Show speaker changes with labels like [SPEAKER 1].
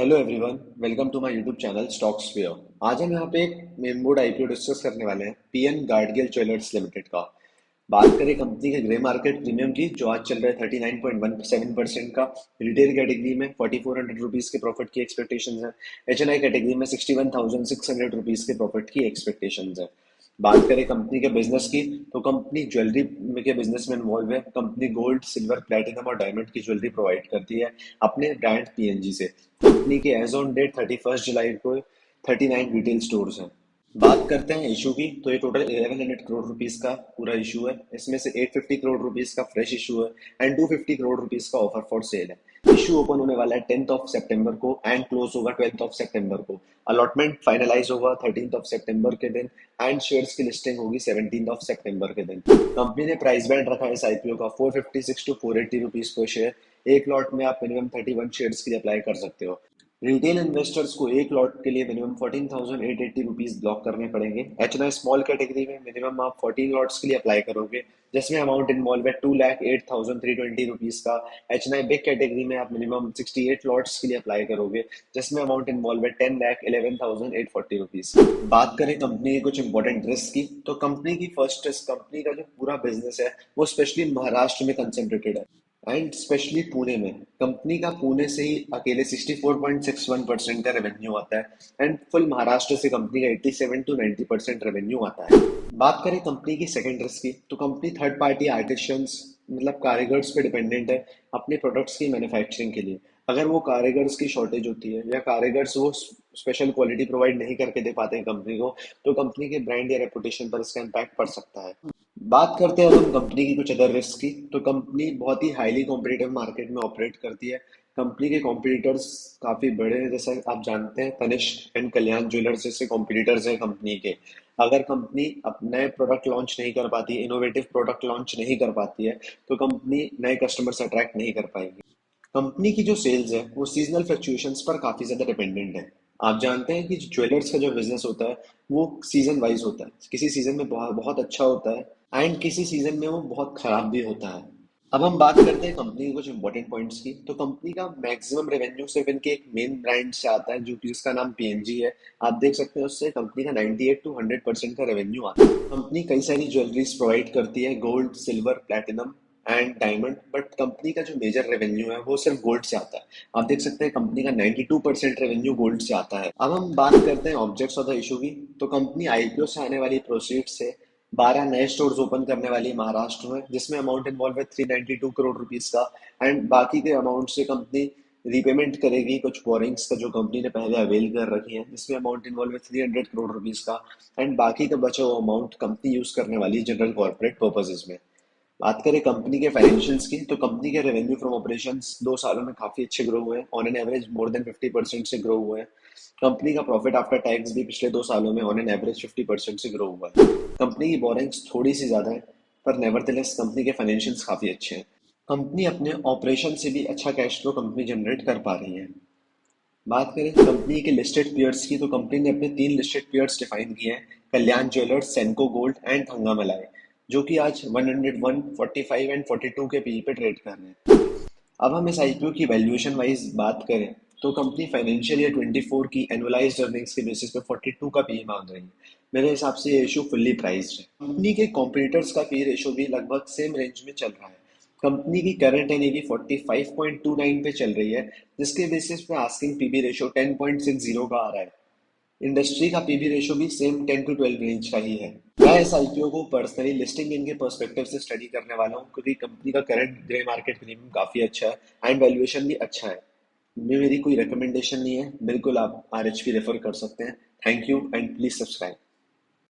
[SPEAKER 1] Hello everyone, welcome to my YouTube channel Stocks Fair. आज हम यहाँ पे एक मेन बोर्ड आईपीओ डिस्कस करने वाले हैं पीएन गार्डगिल ज्वेलर्स लिमिटेड का। बात करें कंपनी के ग्रे मार्केट प्रीमियम की, जो आज चल रहा है 39.17% का। रिटेल कैटेगरी में 4400 रुपीज के प्रॉफिट की एक्सपेक्टेशन है। एचएनआई कैटेगरी में 61,600 रुपीज के प्रॉफिट की एक्सपेक्टेशन है। बात करें कंपनी के बिजनेस की, तो कंपनी ज्वेलरी के बिजनेस में इन्वॉल्व है। कंपनी गोल्ड, सिल्वर, प्लेटिनम और डायमंड की ज्वेलरी प्रोवाइड करती है अपने ब्रांड पीएनजी से। कंपनी के एज ऑन डेट 31 जुलाई को 39 रिटेल स्टोर्स हैं। बात करते हैं इशू की, तो ये टोटल 1100 करोड़ रुपीस का पूरा इशू है। इसमें से 850 करोड़ रुपीस का फ्रेश इशू है एंड 250 करोड़ रुपीस का ऑफर फॉर सेल है। इशू ओपन होने वाला है 10 सितंबर को एंड क्लोज होगा 12 सितंबर को। अलॉटमेंट फाइनलाइज होगा 13 सितंबर के दिन एंड शेयर्स की लिस्टिंग होगी 17 सितंबर के दिन। कंपनी ने प्राइस बैंड रखा है इस आईपीओ का 456 टू 480 रुपीज पर शेयर। एक लॉट में आप मिनिमम 31 शेयर्स के लिए अप्लाई कर सकते हो। रिटेल इन्वेस्टर्स को एक लॉट के लिए मिनिमम 14,880 रुपीज ब्लॉक करने पड़ेंगे। एचएनआई स्मॉल कैटेगरी में मिनिमम आप 14 लॉट्स के लिए अप्लाई करोगे, जिसमें अमाउंट इन्वॉल्व है 2,08,320 रुपीज का। एचएनआई बिग कैटेगरी में आप मिनिमम 68 लॉट्स के लिए अप्लाई करोगे, जिसमें अमाउंट इन्वॉल्व है 10,11,840 रुपीज। बात करें कंपनी के कुछ इंपॉर्टेंट रिस्क की, तो कंपनी की फर्स्ट रिस्क, कंपनी का जो पूरा बिजनेस है वो स्पेशली महाराष्ट्र में कंसेंट्रेटेड है एंड स्पेशली पुणे में। कंपनी का पुणे से ही अकेले 64.61% का रेवेन्यू आता है एंड फुल महाराष्ट्र से कंपनी का 87 टू 90% रेवेन्यू आता है। बात करें कंपनी की सेकंड रिस्क की, तो कंपनी थर्ड पार्टी आर्टिशियंस मतलब कारीगर्स पे डिपेंडेंट है अपने प्रोडक्ट्स की मैन्युफैक्चरिंग के लिए। अगर वो कारीगर्स की शॉर्टेज होती है या कारीगर्स वो स्पेशल क्वालिटी प्रोवाइड नहीं करके दे पाते हैं कंपनी को, तो कंपनी के ब्रांड या रेपुटेशन पर इसका इम्पैक्ट पड़ सकता है। बात करते हैं अब हम कंपनी की कुछ अदर रिस्क की, तो कंपनी बहुत ही हाईली कॉम्पिटिटिव मार्केट में ऑपरेट करती है। कंपनी के कॉम्पिटिटर्स काफी बड़े हैं, जैसे आप जानते हैं तनिष्क एंड कल्याण ज्वेलर्स जैसे कॉम्पिटिटर्स हैं कंपनी के। अगर कंपनी अपने प्रोडक्ट लॉन्च नहीं कर पाती, इनोवेटिव प्रोडक्ट लॉन्च नहीं कर पाती है, तो कंपनी नए कस्टमर्स अट्रैक्ट नहीं कर पाएगी। कंपनी की जो सेल्स है वो सीजनल फ्लक्चुएशंस पर काफी ज्यादा डिपेंडेंट है। आप जानते हैं कि ज्वेलर्स का जो बिजनेस होता है वो सीजन वाइज होता है। किसी सीजन में बहुत बहुत अच्छा होता है एंड किसी सीजन में वो बहुत खराब भी होता है। अब हम बात करते हैं कंपनी के कुछ इंपॉर्टेंट पॉइंट्स की, तो कंपनी का मैक्सिमम रेवेन्यू सिर्फ इनके एक मेन ब्रांड से आता है, जो कि जिसका नाम पीएनजी है। आप देख सकते हैं उससे कंपनी का 98 टू 100% का रेवेन्यू आता है। कंपनी कई सारी ज्वेलरीज प्रोवाइड करती है, gold, silver, platinum and diamond, but company का जो मेजर रेवेन्यू है वो सिर्फ गोल्ड से आता है। आप देख सकते हैं कंपनी का 92% रेवेन्यू गोल्ड से आता है। अब हम बात करते हैं ऑब्जेक्ट्स ऑफ द इशू की, तो कंपनी आईपीओ से आने वाली प्रोसीड्स से 12 नए स्टोर्स ओपन करने वाली है महाराष्ट्र में, जिसमें अमाउंट इन्वॉल्व है 392 करोड़ रुपीज का एंड बाकी के अमाउंट से कंपनी रीपेमेंट करेगी कुछ बोरिंग्स का जो कंपनी ने पहले अवेल कर रखी है, जिसमें अमाउंट इन्वॉल्व है 300 करोड़ रुपीज का एंड बाकी का बचा हुआ अमाउंट कंपनी यूज करने वाली है जनरल कॉर्पोरेट पर्पसेज में। बात करें कंपनी के फाइनेंशियल्स की, तो कंपनी के रेवेन्यू फ्रॉम ऑपरेशंस 2 सालों में काफी अच्छे ग्रो हुए हैं, on an average more than 50% से ग्रो हुए हैं। कंपनी का प्रॉफिट आफ्टर टैक्स भी पिछले 2 सालों में ऑन एन एवरेज 50% से ग्रो हुआ है। कंपनी की बोरिंग्स थोड़ी सी ज्यादा है, पर नेवरदलेस कंपनी के फाइनेंशियल्स काफी अच्छे हैं। कंपनी अपने ऑपरेशन से भी अच्छा कैश फ्लो कंपनी जनरेट कर पा रही है। बात करें कंपनी के लिस्टेड पेयर्स की, तो कंपनी ने अपने 3 लिस्टेड पेयर्स डिफाइन किए हैं, कल्याण ज्वेलर्स, सेनको गोल्ड एंड थंगामलाई, जो कि आज 101, 45 एंड 42 के पीई पे ट्रेड कर रहे हैं। अब हम इस आईपीओ की वैल्यूएशन वाइज बात करें, तो कंपनी फाइनेंशियल ईयर 24 की एनुअलाइज्ड अर्निंग्स के बेसिस पे 42 का पीई मांग रही है। मेरे हिसाब से ये इशू फुल्ली प्राइस्ड है। कंपनी के कॉम्पिटिटर्स का पी रेशो भी लगभग सेम रेंज में चल रहा है। कंपनी की करंट एनएवी 45.29 पे चल रही है, जिसके बेसिस पे आस्किंग पीबी रेशो 10.60 का आ रहा है। इंडस्ट्री का पीबी रेशो भी सेम 10 टू 12 रेंज का ही है। मैं इस आईपीओ को पर्सनली लिस्टिंग इनके पर्सपेक्टिव से स्टडी करने वाला हूँ, क्योंकि कंपनी का करंट ग्रे मार्केट प्रीमियम काफी अच्छा है एंड वैल्यूएशन भी अच्छा है। मेरी कोई रिकमेंडेशन नहीं है, बिल्कुल आप आरएचपी रेफर कर सकते हैं। Thank you and please subscribe.